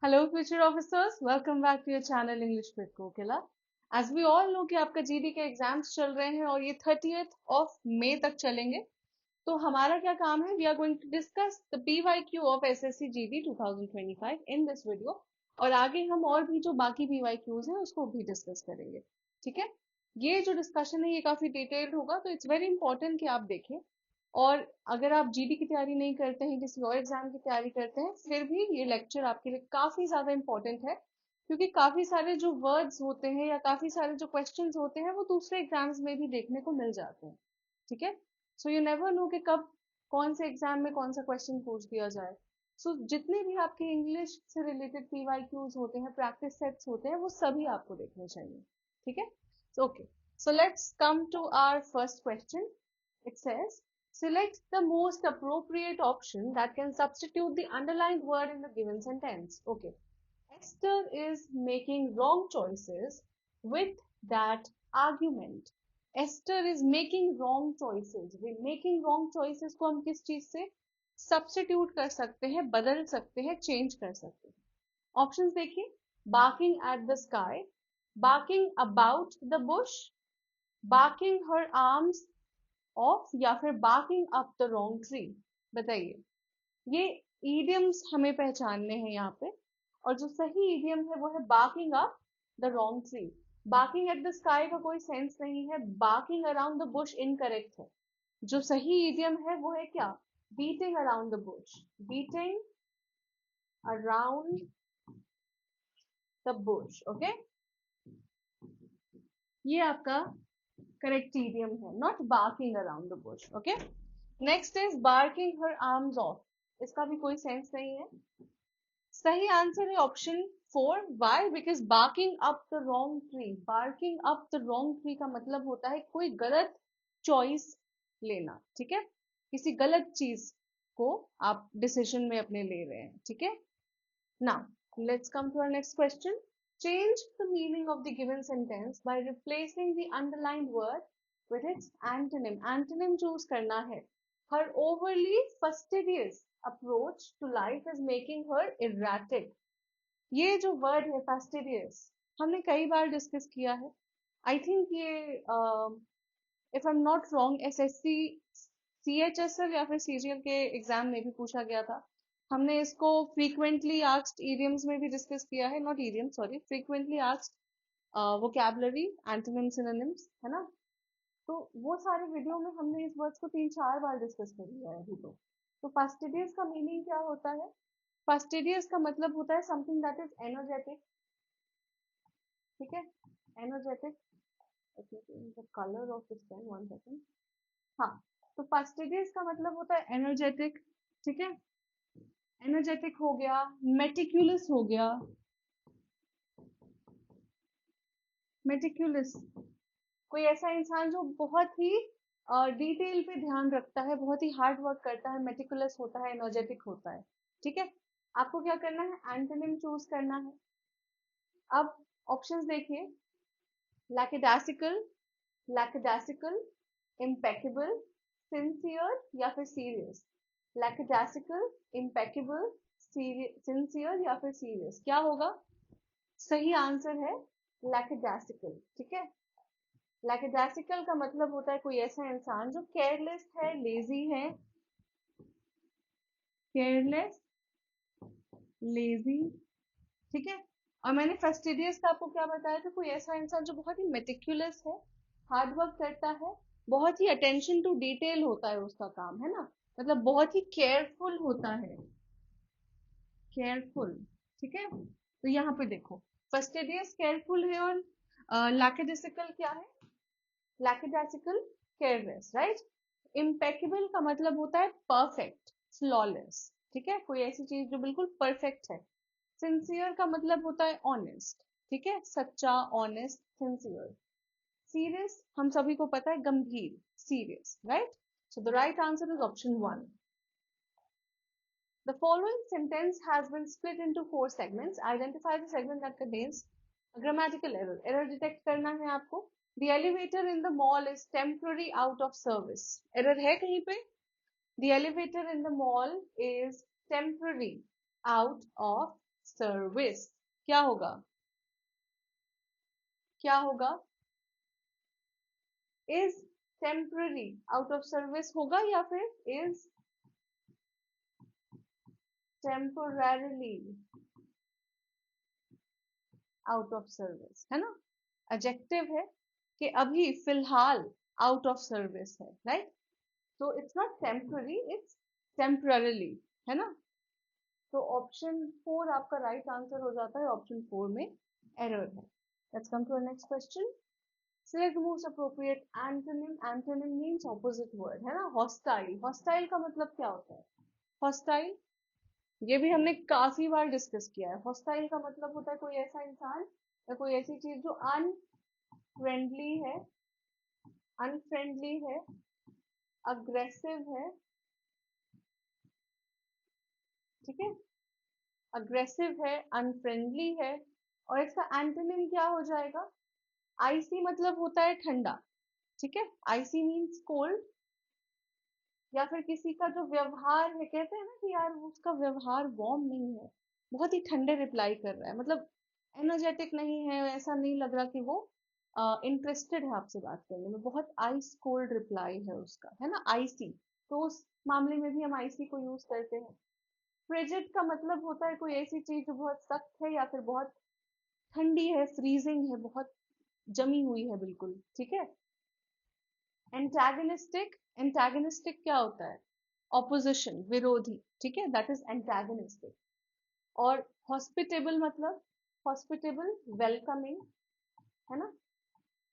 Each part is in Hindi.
Hello future officers, welcome back to your channel English with Kokila. As we all know कि आपका जीडी के एग्जाम्स चल रहे हैं और ये 30th ऑफ मई तक चलेंगे, तो हमारा क्या काम है, we are going to discuss the PYQ of SSC GD 2025 in this video. और आगे हम और भी जो बाकी पीवाईक्यूज हैं उसको भी डिस्कस करेंगे। ठीक है, ये जो डिस्कशन है ये काफी डिटेल्ड होगा, तो इट्स वेरी इंपॉर्टेंट कि आप देखें। और अगर आप जीडी की तैयारी नहीं करते हैं, किसी और एग्जाम की तैयारी करते हैं, फिर भी ये लेक्चर आपके लिए काफी ज्यादा इंपॉर्टेंट है, क्योंकि काफी सारे जो वर्ड्स होते हैं या काफी सारे जो क्वेश्चंस होते हैं वो दूसरे एग्जाम्स में भी देखने को मिल जाते हैं। ठीक है, सो यू नेवर नो कि कब कौन से एग्जाम में कौन सा क्वेश्चन पूछ दिया जाए। सो जितने भी आपके इंग्लिश से रिलेटेड पीवाईक्यूज होते हैं, प्रैक्टिस सेट्स होते हैं, वो सभी आपको देखने चाहिए। ठीक है, so okay, so let's come to our first question. It says select the most appropriate option that can substitute the underlined word in the given sentence. Okay, Esther is making wrong choices with that argument. Esther is making wrong choices. Making wrong choices को हम किस चीज से substitute कर सकते हैं, बदल सकते हैं, change कर सकते हैं। Options देखिए, barking at the sky, barking about the bush, barking her arms of, या फिर barking up the wrong tree. बताइए, ये ईडियम्स हमें पहचानने हैं यहाँ पे, और जो सही ईडियम है वो है barking up the wrong tree. Barking at the sky का कोई सेंस नहीं है, barking around the Bush incorrect है। जो सही ईडियम है वो है क्या, beating around the Bush, beating around the Bush. Okay, ये आपका करेक्ट idiom है, not barking around the bush. Okay, next is barking her arms off. इसका भी कोई सेंस नहीं है। सही आंसर है option 4। Why? Because barking up the wrong tree, barking up the wrong tree का मतलब होता है कोई गलत चॉइस लेना। ठीक है, किसी गलत चीज को आप डिसीजन में अपने ले रहे हैं। ठीक है, now, let's come to our next question. Change the meaning of the given sentence by replacing the underlined word with its antonym. Antonym choose करना है। Her overly fastidious approach to life is making her erratic. ये जो word है fastidious, हमने कई बार डिस्कस किया है। I think ये if I'm not wrong SSC CHSL या फिर CGL के एग्जाम में भी पूछा गया था। हमने इसको frequently asked idioms में भी डिस्कस किया है, not idiom sorry, frequently asked vocabulary, antonyms, synonyms, है ना। तो वो सारे वीडियो में हमने इस वर्ड्स को 3-4 बार डिस्कस कर लिया है अभी तो फास्टिडियस का मीनिंग क्या होता है? फास्टिडियस का मतलब होता है समथिंग दैट इज एनर्जेटिक। ठीक है, energetic. The colour of this pen, one second. हाँ, तो फास्टिडियस का मतलब होता है एनर्जेटिक। ठीक है, एनर्जेटिक हो गया, मेटिकुलस हो गया। मेटिकुलस, कोई ऐसा इंसान जो बहुत ही डिटेल पे ध्यान रखता है, बहुत ही हार्ड वर्क करता है, मेटिकुलस होता है, एनर्जेटिक होता है। ठीक है, आपको क्या करना है, एंटोनिम चूज करना है। अब ऑप्शंस देखिए, लैकिडासिकल, लैकिडासिकल, इम्पेकेबल, सिंसियर या फिर सीरियस। लैकिडासिकल, इम्पेकेबल, सिंसियर या फिर सीरियस, क्या होगा? सही आंसर है लैकिडासिकल। ठीक है, लैकिडासिकल का मतलब होता है कोई ऐसा इंसान जो केयरलेस है, लेजी है। Careless, lazy. ठीक है, और मैंने फेस्टिडियस का आपको क्या बताया था, कोई ऐसा इंसान जो बहुत ही मेटिकुलस है, हार्ड वर्क करता है, बहुत ही अटेंशन टू डिटेल होता है उसका काम, है ना, मतलब बहुत ही केयरफुल होता है, केयरफुल। ठीक है, तो यहाँ पे देखो, फेस्टिडियस केयरफुल है, और लैकिडासिकल क्या है? लैकिडासिकल केयरलेस, राइट। इम्पेकेबल का मतलब होता है परफेक्ट, फ्लॉलेस। ठीक है, कोई ऐसी चीज जो बिल्कुल परफेक्ट है। सिंसियर का मतलब होता है ऑनेस्ट। ठीक है, सच्चा, ऑनेस्ट, सिंसियर। सीरियस हम सभी को पता है, गंभीर, serious, right. So the right answer is option 1। The following sentence has been split into 4 segments. Identify the segment that contains a grammatical error. Error detect करना है आपको। The elevator in the mall is temporary out of service. Error है कहीं पे? The elevator in the mall is temporary out of service क्या होगा? क्या होगा? Is temporary out of service होगा या फिर is temporarily out of service, है ना? एडजेक्टिव है कि अभी फिलहाल आउट ऑफ सर्विस है, राइट? तो it's not temporary, it's temporarily, है ना? तो ऑप्शन 4 आपका राइट आंसर हो जाता है, ऑप्शन 4 में एरर है। Let's come to next question. Select the most appropriate antonym. Antonym means opposite word, है ना? हॉस्टाइल, हॉस्टाइल का मतलब क्या होता है? हॉस्टाइल, ये भी हमने काफी बार डिस्कस किया है। हॉस्टाइल का मतलब होता है कोई ऐसा इंसान या कोई ऐसी चीज जो अनफ्रेंडली है, अनफ्रेंडली है, अग्रेसिव है, ठीक है? अग्रेसिव है, अनफ्रेंडली है। और इसका एंटोनिम क्या हो जाएगा? आईसी मतलब होता है ठंडा, ठीक है? IC means cold. या फिर किसी का जो व्यवहार है, कहते हैं ना कि यार उसका व्यवहार वार्म नहीं है, बहुत ही ठंडे रिप्लाई कर रहा है, मतलब एनर्जेटिक नहीं है, ऐसा नहीं लग रहा कि वो इंटरेस्टेड है आपसे बात करने में, बहुत आइस कोल्ड रिप्लाई है उसका, है ना? आईसी। तो उस मामले में भी हम आईसी को यूज करते हैं। फ्रिजिड का मतलब होता है कोई ऐसी चीज जो बहुत सख्त है या फिर बहुत ठंडी है, फ्रीजिंग है, बहुत जमी हुई है बिल्कुल, ठीक है? एंटागनिस्टिक, एंटागनिस्टिक क्या होता है? ऑपोजिशन, विरोधी, ठीक है? That is antagonistic. और हॉस्पिटेबल मतलब हॉस्पिटेबल, वेलकमिंग, है ना?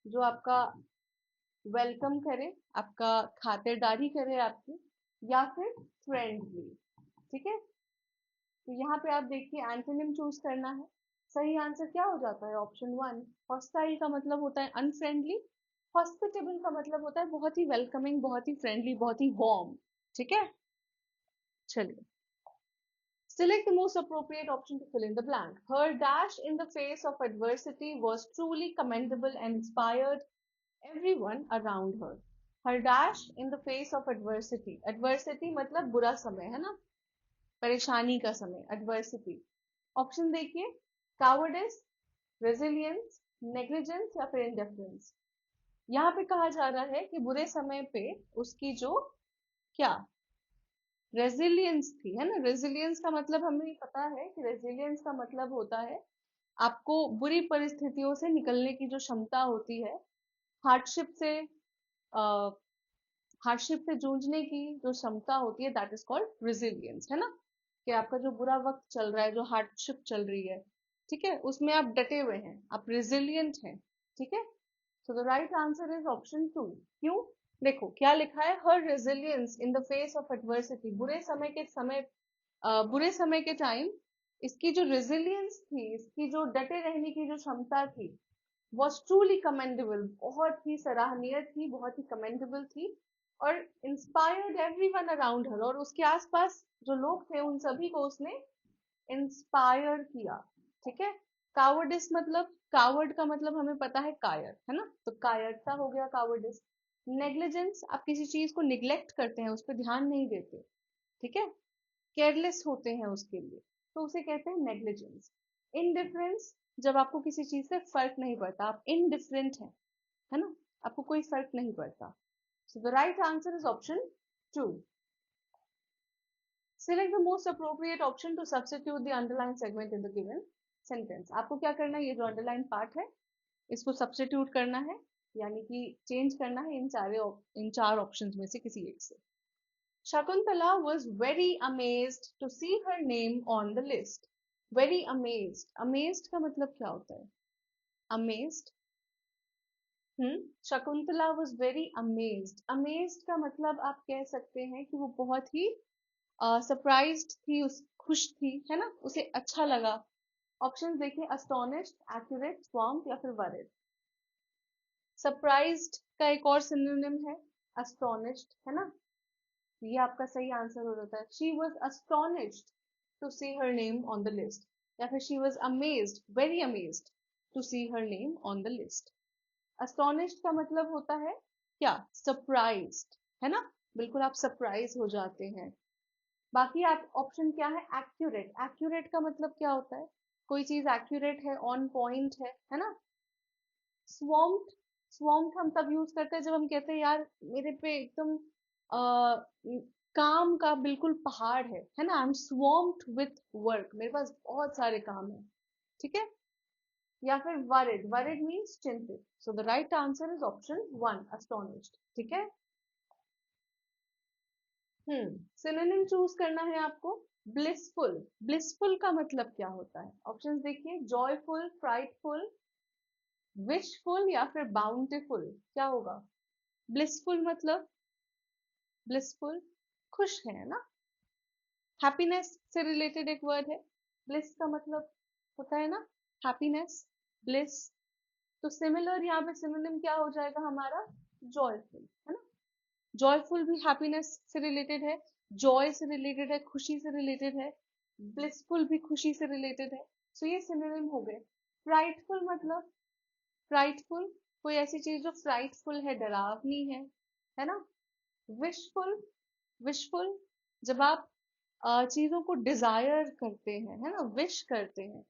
जो आपका वेलकम करे, आपका खातिरदारी करे आपकी, या फिर फ्रेंडली, ठीक है? तो यहाँ पे आप देखिए एंटोनिम चूज करना है। सही आंसर क्या हो जाता है? ऑप्शन 1। हॉस्टाइल का मतलब होता है अनफ्रेंडली, हॉस्पिटेबल का मतलब होता है बहुत ही वेलकमिंग, बहुत ही फ्रेंडली, बहुत ही वार्म, ठीक है? चलिए, select the most appropriate option to fill in the blank. Her dash in the face of adversity was truly commendable and inspired everyone around her. Her dash in the face of adversity. Adversity मतलब बुरा समय, है ना? परेशानी का समय, adversity. ऑप्शन देखिए, cowardice, resilience, negligence या फिर indifference. यहाँ पे कहा जा रहा है कि बुरे समय पे उसकी जो क्या रेजिलियंस थी, है ना? रेजिलियंस का मतलब हमें पता है कि रेजिलियंस का मतलब होता है आपको बुरी परिस्थितियों से निकलने की जो क्षमता होती है, हार्डशिप से हार्डशिप से जूझने की जो क्षमता होती है, दैट इज कॉल्ड रेजिलियंस, है ना? कि आपका जो बुरा वक्त चल रहा है, जो हार्डशिप चल रही है, ठीक है, उसमें आप डटे हुए हैं, आप रेजिलियंट हैं, ठीक है? So the right answer is option 2। क्यों? देखो क्या लिखा है, हर resilience in the face of adversity, बुरे समय के टाइम इसकी जो रेजिलियंस थी, इसकी जो डटे रहने की जो क्षमता थी, वॉज ट्रूली कमेंडेबल, बहुत ही सराहनीय थी, बहुत ही कमेंडेबल थी। और इंस्पायर्ड एवरीवन अराउंड हर, और उसके आसपास जो लोग थे उन सभी को उसने इंस्पायर किया, ठीक है? कावर्डिस मतलब, कावर्ड का मतलब हमें पता है कायर, है ना? तो कायरता हो गया कावर्डिस। नेग्लिजेंस, आप किसी चीज को निग्लेक्ट करते हैं, उस पर ध्यान नहीं देते, ठीक है? केयरलेस होते हैं उसके लिए, तो उसे कहते हैं नेग्लिजेंस। इनडिफरेंस, जब आपको किसी चीज से फर्क नहीं पड़ता, आप इनडिफरेंट हैं, है ना? आपको कोई फर्क नहीं पड़ता। सो the right answer is option 2। Select the most appropriate option to substitute the underlined segment in the given sentence. आपको क्या करना है, ये जो अंडरलाइन पार्ट है इसको सब्स्टिट्यूट करना है, यानी कि चेंज करना है इन चार ऑप्शंस में से किसी एक से। Shakuntala was very amazed to see her name on the list. Very amazed. Amazed का मतलब क्या होता है? Amazed. Shakuntala was very amazed. Amazed का मतलब आप कह सकते हैं कि वो बहुत ही सरप्राइज्ड थी, उस खुश थी, है ना? उसे अच्छा लगा। ऑप्शन देखिए, astonished, accurate, swamped या फिर worried। सरप्राइज्ड का एक और सिनोनिम है astonished, है ना? ये आपका सही आंसर हो जाता है। She was astonished to see her name on the list, या फिर she was amazed, very amazed to see her name on the list। astonished का मतलब होता है क्या? सरप्राइज्ड, है ना? बिल्कुल आप सरप्राइज हो जाते हैं। बाकी आप ऑप्शन क्या है, एक्यूरेट। एक्यूरेट का मतलब क्या होता है, कोई चीज एक्यूरेट है, ऑन पॉइंट है ना। स्वॉम्प्ड, स्वॉम्प्ड हम तब यूज करते हैं जब हम कहते हैं यार मेरे पे एकदम काम का बिल्कुल पहाड़ है ना, आई एम स्वॉम्प्ड विथ वर्क, मेरे पास बहुत सारे काम है, ठीक है। या फिर वरिड, वरिड मीन्स चिंतित। So the right answer is option one, astonished, ठीक है। सिनोनिम चूज करना है आपको। ब्लिसफुल, ब्लिसफुल का मतलब क्या होता है, ऑप्शंस देखिए, जॉयफुल, फ्राइटफुल, विशफुल या फिर बाउंटीफुल, क्या होगा। ब्लिसफुल मतलब, ब्लिसफुल खुश है ना। हैप्पीनेस से रिलेटेड एक वर्ड है। ब्लिस का मतलब होता है ना हैप्पीनेस, ब्लिस। तो सिमिलर यहाँ पे सिनोनिम क्या हो जाएगा हमारा, जॉयफुल, है ना। जॉयफुल भी हैप्पीनेस से रिलेटेड है, जॉय से रिलेटेड है, खुशी से रिलेटेड है। ब्लिसफुल भी खुशी से रिलेटेड है। सो ये सिनोनिम हो गए। फ्राइटफुल मतलब, फ्राइटफुल कोई ऐसी चीज जो फ्राइटफुल है, डरावनी है ना। विशफुल, विशफुल जब आप चीजों को डिजायर करते हैं, है ना, विश करते हैं,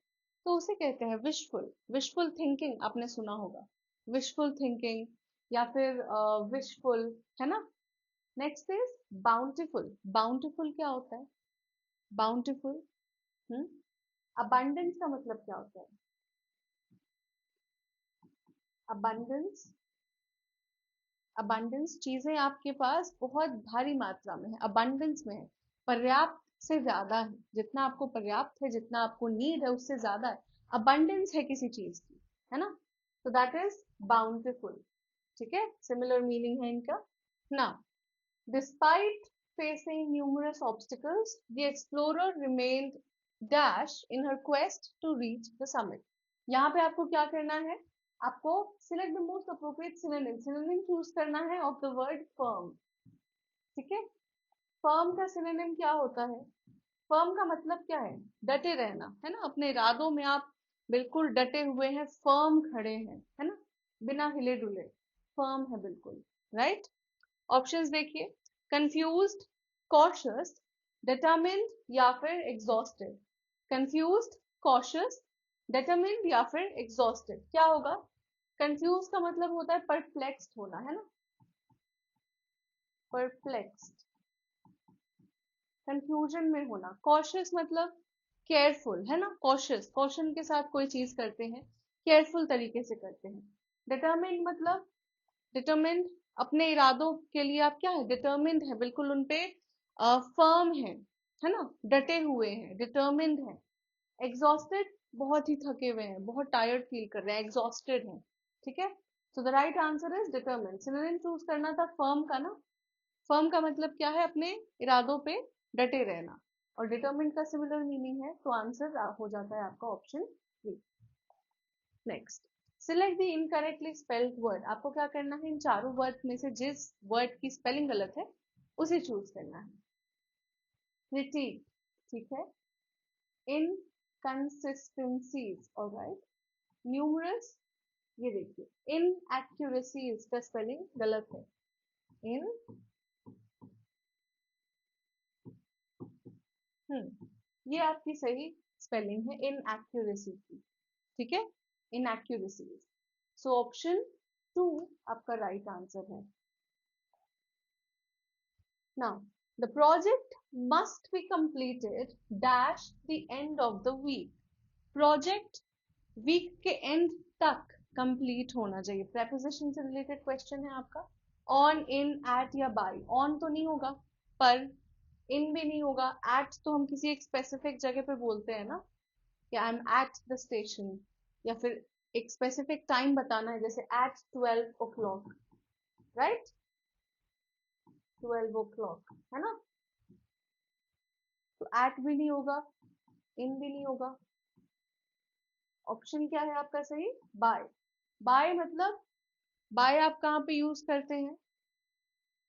तो उसे कहते हैं विशफुल। विशफुल थिंकिंग आपने सुना होगा, विशफुल थिंकिंग या फिर विशफुल, है ना। Next is bountiful. बाउंटीफुल क्या होता है, बाउंटीफुल, हम्म, अबंडेंस का मतलब क्या होता है, अबंडेंस, अबंडेंस चीजें आपके पास बहुत भारी मात्रा में है, अबंडेंस में है, पर्याप्त से ज्यादा है, जितना आपको पर्याप्त है, जितना आपको नीड है उससे ज्यादा है, अबंडेंस है किसी चीज की, है ना। तो दैट इज बाउंटीफुल, ठीक है, सिमिलर मीनिंग है इनका ना। Despite facing numerous obstacles, the explorer remained dash in her quest to reach the summit. यहाँ पे आपको क्या करना है, आपको select the most appropriate synonym, synonym choose करना है of the word firm, ठीक है। firm का synonym क्या होता है, firm का मतलब क्या है, डटे रहना, है ना, अपने इरादों में आप बिल्कुल डटे हुए हैं, firm खड़े हैं, है ना, बिना हिले डुले, firm है बिल्कुल, राइट। ऑप्शंस देखिए, कंफ्यूज्ड, कॉशियस, डिटरमिन्ड या फिर एग्जॉस्टेड। कंफ्यूज्ड, कॉशियस, डिटरमिन्ड या फिर एग्जॉस्टेड, क्या होगा। कंफ्यूज का मतलब होता है परप्लेक्स्ड होना, है ना, परप्लेक्स्ड, कंफ्यूजन में होना। कॉशियस मतलब केयरफुल, है ना, कॉशियस, कॉशन के साथ कोई चीज करते हैं, केयरफुल तरीके से करते हैं। डिटरमिन्ड मतलब, डिटरमिन्ड अपने इरादों के लिए आप क्या है, डिटरमिन्ड है, बिल्कुल उनपे फर्म है ना, डटे हुए हैं, डिटरमिन्ड है। एग्जॉस्टेड बहुत ही थके हुए हैं, बहुत टायर्ड फील कर रहे हैं, एग्जॉस्टेड हैं, ठीक है। So the right answer is determined. Synonym choose करना था फर्म का ना, फर्म का मतलब क्या है, अपने इरादों पे डटे रहना, और डिटरमिन्ड का सिमिलर मीनिंग है, तो आंसर हो जाता है आपका option three. Next, select the incorrectly spelled word. आपको क्या करना है, इन चारों वर्ड में से जिस वर्ड की स्पेलिंग गलत है उसे चूज करना है। क्रिटिक, ठीक है। Inconsistencies, alright. न्यूमरस, ये देखिए इनएक्यूरेसीज का स्पेलिंग गलत है, इन, ये आपकी सही स्पेलिंग है इनएक्यूरेसी की, ठीक है, इनएक्यूरेसीज। सो ऑप्शन टू आपका राइट आंसर है। Now, the project must be completed dash the end of the week. Project week के एंड तक कंप्लीट होना चाहिए। प्रेपोजिशन से रिलेटेड क्वेश्चन है आपका। ऑन, इन, एट या बाय। ऑन तो नहीं होगा, पर इन भी नहीं होगा, एट तो हम किसी एक स्पेसिफिक जगह पे बोलते हैं ना, कि I am at the station, या फिर एक स्पेसिफिक टाइम बताना है, जैसे एट 12 o'clock, राइट, 12 o'clock, है ना। तो एट भी नहीं होगा, इन भी नहीं होगा, ऑप्शन क्या है आपका सही, बाय। बाय मतलब, बाय आप कहाँ पे यूज करते हैं,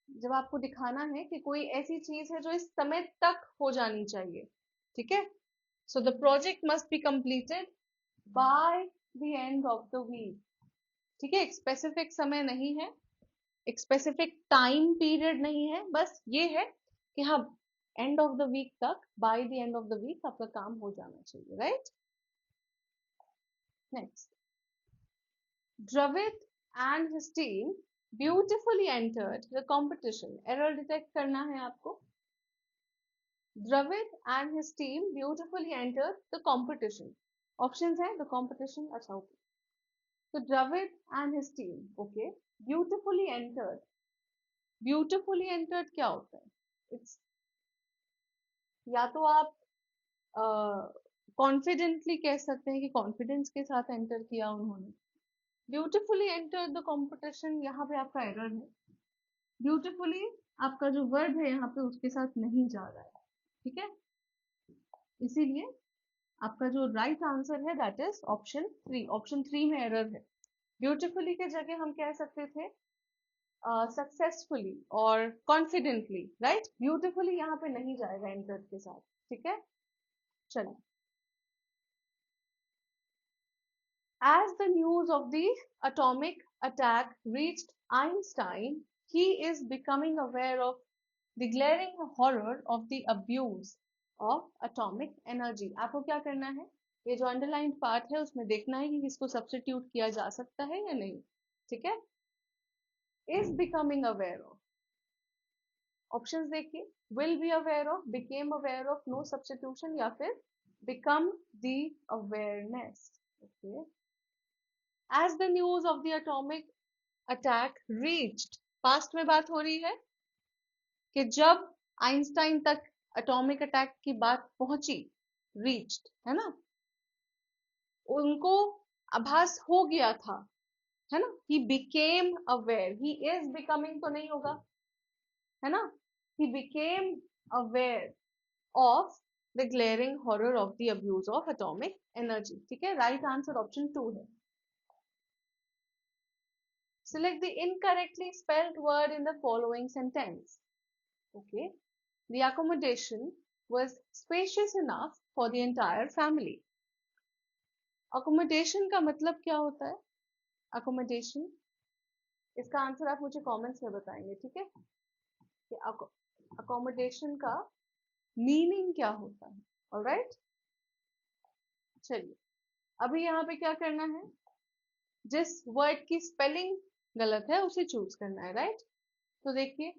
जब आपको दिखाना है कि कोई ऐसी चीज है जो इस समय तक हो जानी चाहिए, ठीक है। So the project must be completed by the end of the week, ठीक है। एक स्पेसिफिक समय नहीं है, एक स्पेसिफिक टाइम पीरियड नहीं है, बस ये है कि हाँ एंड ऑफ द वीक तक, by the end of the week आपका काम हो जाना चाहिए, right. Next, Dravid and his team beautifully entered the competition. Error detect करना है आपको. Dravid and his team beautifully entered the competition. Options है the competition. अच्छा okay. So Dravid and his team, okay, beautifully entered. Beautifully entered क्या होता है? It's या तो आप कॉन्फिडेंटली कह सकते हैं कि कॉन्फिडेंस के साथ एंटर किया उन्होंने. ब्यूटिफुली एंटर द कंपटीशन, यहाँ पे आपका एरर है. ब्यूटिफुली आपका जो वर्ब है यहाँ पे उसके साथ नहीं जा रहा है, ठीक है. इसीलिए आपका जो राइट आंसर है दैट इज ऑप्शन 3. ऑप्शन 3 में एरर है. ब्यूटिफुली के जगह हम कह सकते थे सक्सेसफुली और कॉन्फिडेंटली, राइट. ब्यूटिफुली यहाँ पे नहीं जाएगा एंटर के साथ, ठीक है. चलिए, as the news of the atomic attack reached Einstein, he is becoming aware of the glaring horror of the abuse of atomic energy. आपको क्या करना है, ये जो अंडरलाइंड पार्ट है उसमें देखना है कि इसको सब्स्टिट्यूट किया जा सकता है या नहीं, ठीक है. is becoming aware of, options देखिए, will be aware of, became aware of, no substitution, या फिर become the awareness. Okay. As the news of the atomic attack reached, past में बात हो रही है कि जब आइंस्टाइन तक एटॉमिक अटैक की बात पहुंची, रीच्ड है ना, उनको आभास हो गया था, है ना. He became aware, he is becoming तो नहीं होगा, है ना. He became aware of the glaring horror of the abuse of atomic energy, ठीक है. राइट आंसर ऑप्शन 2 है. Select the incorrectly spelled word in the following sentence. Okay. The accommodation was spacious enough for the entire family. Accommodation का मतलब क्या होता है? Accommodation, इसका आंसर आप मुझे कमेंट्स में बताएंगे, ठीक है. कि accommodation का मीनिंग क्या होता है. ऑलराइट, चलिए अभी यहाँ पे क्या करना है, जिस वर्ड की स्पेलिंग गलत है उसे चूज करना है, राइट. तो देखिए,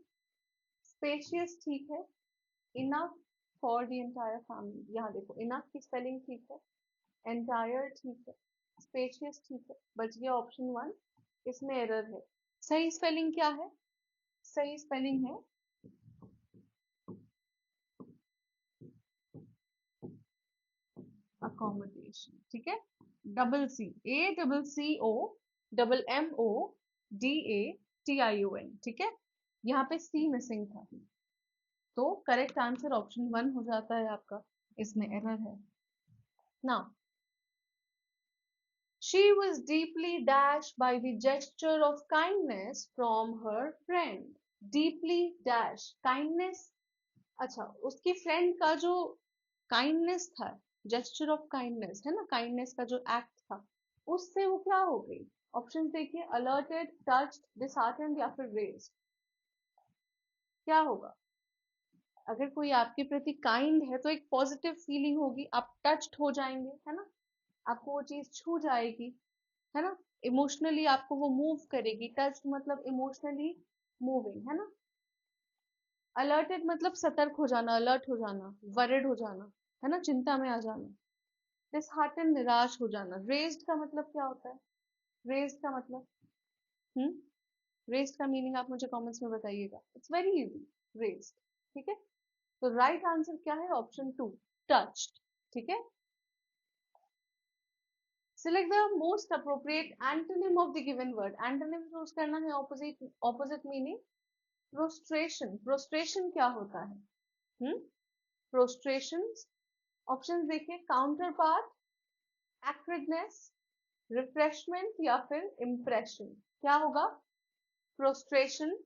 स्पेशियस ठीक है, enough for the entire family, यहाँ देखो इनफ की स्पेलिंग ठीक है, एंटायर ठीक है, स्पेशियस ठीक है, बच गया ऑप्शन 1, इसमें एरर है. सही स्पेलिंग क्या है? सही स्पेलिंग है अकोमोडेशन, ठीक है. डबल सी, ACCOMMODATION, ठीक है. यहाँ पे सी मिसिंग था, तो करेक्ट आंसर ऑप्शन 1 हो जाता है आपका, इसमें एरर है. Now, she was deeply dashed by the gesture of kindness from her friend. deeply dash, kindness, अच्छा उसकी फ्रेंड का जो काइंडनेस था, जेस्चर ऑफ काइंडनेस है ना, काइंडनेस का जो एक्ट था, उससे वो क्या हो गई. ऑप्शन देखिए, अलर्टेड, टच्ड, डिसहार्टेंड, या फिर रेज्ड. क्या होगा? अगर कोई आपके प्रति काइंड है तो एक पॉजिटिव फीलिंग होगी, आप टच्ड हो जाएंगे, है ना, आपको वो चीज छू जाएगी, है ना. इमोशनली आपको वो मूव करेगी. टच्ड मतलब इमोशनली मूविंग, है ना. अलर्टेड मतलब सतर्क हो जाना, अलर्ट हो जाना, वरिड हो जाना, है ना, चिंता में आ जाना. डिसहार्टेंड, निराश हो जाना. रेज्ड का मतलब क्या होता है? रेज्ड का मतलब, रेज्ड का मीनिंग आप मुझे कमेंट्स में बताइएगा. इट्स वेरी इजी, रेज्ड, ठीक है. तो राइट आंसर क्या है? ऑप्शन 2, टच्ड, ठीक है. Select the most appropriate antonym of the given word. Antonym choose करना है, ऑपोजिट मीनिंग. प्रोस्ट्रेशन, प्रोस्ट्रेशन क्या होता है? प्रोस्ट्रेशन, ऑप्शंस देखिए, काउंटर पार्ट, एक्रिडनेस, रिफ्रेशमेंट, या फिर इम्प्रेशन. क्या होगा? Prostration.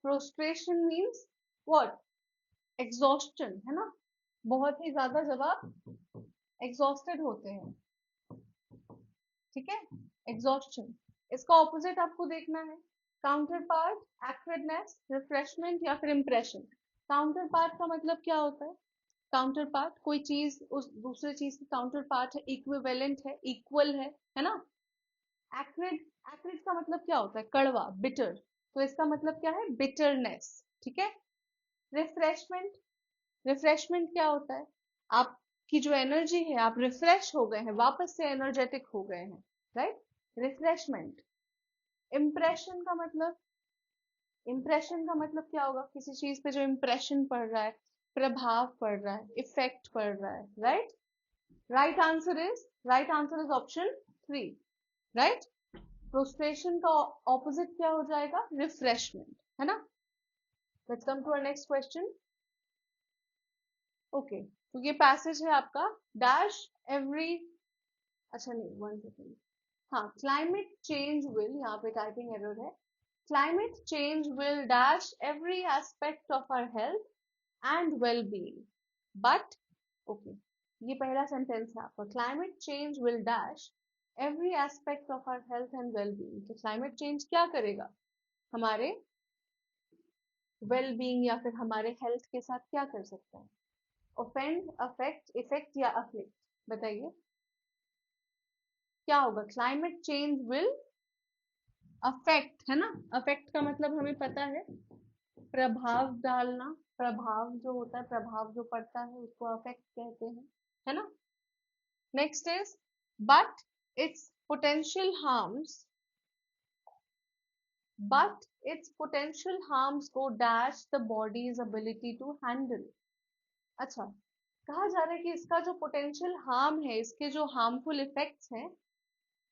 Prostration means what? Exhaustion, है ना? बहुत ही ज्यादा जब आप एग्जॉस्टेड होते हैं, ठीक है, एग्जॉस्शन। इसका ऑपोजिट आपको देखना है, काउंटर पार्ट, एक्टिवनेस, रिफ्रेशमेंट या फिर इम्प्रेशन। काउंटर पार्ट का मतलब क्या होता है? काउंटर पार्ट कोई चीज उस दूसरे चीज की काउंटर पार्ट है, इक्विवेलेंट है, इक्वल है ना? एक्रिड, एक्रिड का मतलब क्या होता है? कड़वा, बिटर। तो इसका मतलब क्या है? बिटरनेस, ठीक है। रिफ्रेशमेंट, रिफ्रेशमेंट क्या होता है? आपकी जो एनर्जी है, आप रिफ्रेश हो गए हैं, वापस से एनर्जेटिक हो गए हैं, राइट? रिफ्रेशमेंट। इम्प्रेशन का मतलब, इम्प्रेशन का मतलब क्या होगा? किसी चीज पे जो इम्प्रेशन पड़ रहा है, प्रभाव पड़ रहा है, इफेक्ट पड़ रहा है, right? Right answer is option 3, राइट? प्रोस्ट्रेशन का ऑपोजिट क्या हो जाएगा? रिफ्रेशमेंट, है ना? Let's come to our next question. Okay, तो ये पैसेज है आपका, डैश एवरी, अच्छा नहीं, वन सेकेंड, हाँ, क्लाइमेट चेंज विल, यहाँ पे टाइपिंग एरर है, climate change will dash every aspect of our health and well being, but, okay, ये पहला सेंटेंस है आपका, climate change will dash every aspect of our health and well being. तो क्लाइमेट चेंज क्या करेगा? हमारे वेल बीइंग या फिर हमारे हेल्थ के साथ क्या कर सकता है? ऑफेंड, अफेक्ट, इफेक्ट या अफ्लिक्ट? बताइए क्या होगा? क्लाइमेट चेंज विल अफेक्ट, है ना? अफेक्ट का मतलब हमें पता है, प्रभाव डालना, प्रभाव जो होता है, प्रभाव जो पड़ता है उसको अफेक्ट कहते हैं, है ना? Next is, but it's potential harms, but its potential harms go dash the body's ability to handle। अच्छा, कहा जा रहा है कि इसका जो पोटेंशियल हार्म है, इसके जो हार्मफुल इफेक्ट्स हैं,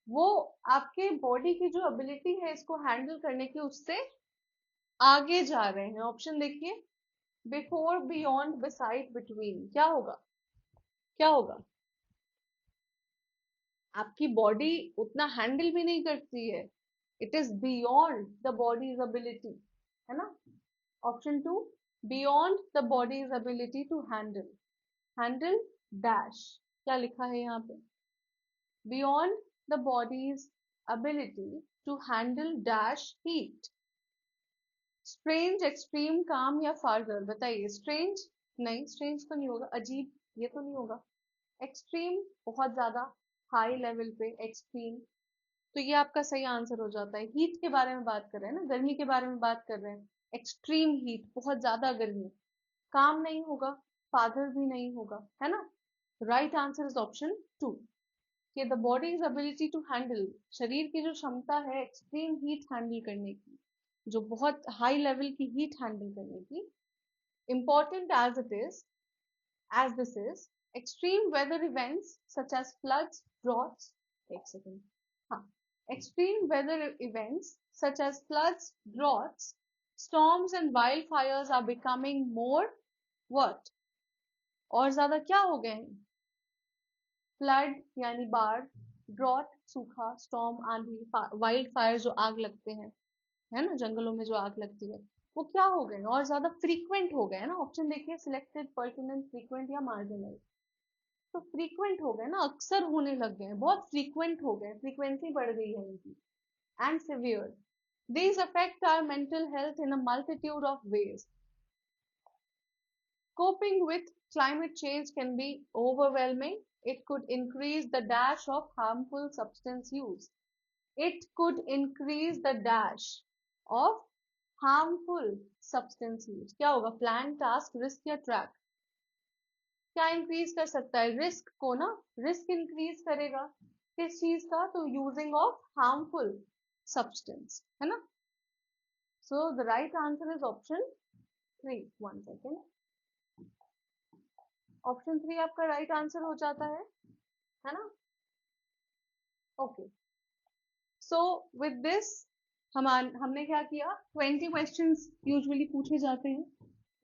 वो आपके बॉडी की जो एबिलिटी है इसको हैंडल करने की, उससे आगे जा रहे हैं। ऑप्शन देखिए, बिफोर, बियॉन्ड, बिसाइड, बिटवीन। क्या होगा? क्या होगा? आपकी बॉडी उतना हैंडल भी नहीं करती है, it is beyond the body's ability, है ना? Option 2, beyond the body's ability to handle, handle dash, क्या लिखा है यहाँ पे? Beyond the body's ability to handle dash heat. Strange, extreme, calm या फार्दर? बताइए। स्ट्रेंज नहीं, स्ट्रेंज तो नहीं होगा, अजीब, ये तो नहीं होगा। एक्सट्रीम, बहुत ज्यादा हाई लेवल पे एक्सट्रीम, तो ये आपका सही आंसर हो जाता है। हीट के बारे में बात कर रहे हैं ना, गर्मी के बारे में बात कर रहे हैं, एक्सट्रीम हीट, बहुत ज्यादा गर्मी। काम नहीं होगा, फादर भी नहीं होगा, है ना? राइट आंसर इज ऑप्शन 2, कि the body's ability to handle, शरीर की जो क्षमता है एक्सट्रीम हीट हैंडल करने की, जो बहुत हाई लेवल की हीट हैंडल करने की, important as it is, as this is, extreme weather events such as floods, droughts, एक second, हाँ, extreme weather events such as floods, droughts, storms and wildfires are becoming more what? और ज्यादा क्या हो गए हैं? फ्लड यानी बाढ़, ड्रॉट सूखा, स्टॉर्म आंधी, वाइल्ड फायर जो आग लगते हैं, है ना, जंगलों में जो आग लगती है, वो क्या हो गए? और ज्यादा फ्रीक्वेंट हो गए ना? ऑप्शन देखिए, सिलेक्टेड, पर्टिनेंट, फ्रीक्वेंट या मार्जिनल। तो फ्रीक्वेंट हो गए ना, अक्सर होने लग गए हैं, बहुत फ्रीक्वेंट हो गए, फ्रीक्वेंसी बढ़ गई है इनकी। And severe, these affect our mental health in a multitude of ways। Coping with climate change can be overwhelming. It could increase the dash of harmful substance use. It could increase the dash of harmful substance use। क्या होगा? प्लान, टास्क, रिस्क या ट्रैक? क्या इंक्रीज कर सकता है? रिस्क को ना, रिस्क इंक्रीज करेगा किस चीज का? तो यूजिंग ऑफ हार्मफुल सब्सटेंस, है ना? सो the right answer is option 3, one second, option 3 आपका राइट आंसर हो जाता है ना? ओके, सो विद दिस हमने क्या किया? 20 क्वेश्चंस यूजुअली पूछे जाते हैं,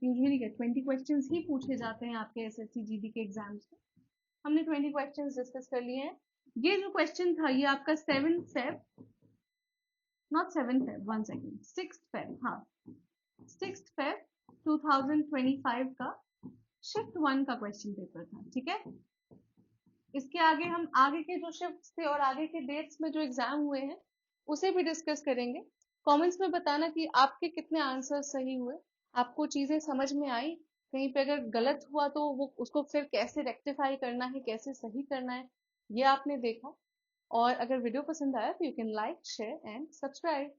यूजुअली क्या 20 क्वेश्चंस ही पूछे जाते हैं आपके एसएससी जीडी के एग्जाम्स में। हमने 20 क्वेश्चंस डिस्कस कर लिए हैं। ये जो क्वेश्चन था ये आपका 7 Feb, not 7 Feb, one second, 6 Feb, हाँ, 6 फेब 2025 का शिफ्ट 1 का क्वेश्चन पेपर था, ठीक है। इसके आगे हम आगे के जो शिफ्ट्स थे और आगे के डेट्स में जो एग्जाम हुए हैं उसे भी डिस्कस करेंगे। कमेंट्स में बताना कि आपके कितने आंसर सही हुए, आपको चीजें समझ में आई, कहीं पे अगर गलत हुआ तो वो उसको फिर कैसे रेक्टिफाई करना है, कैसे सही करना है, ये आपने देखा। और अगर वीडियो पसंद आया तो you can like share and subscribe.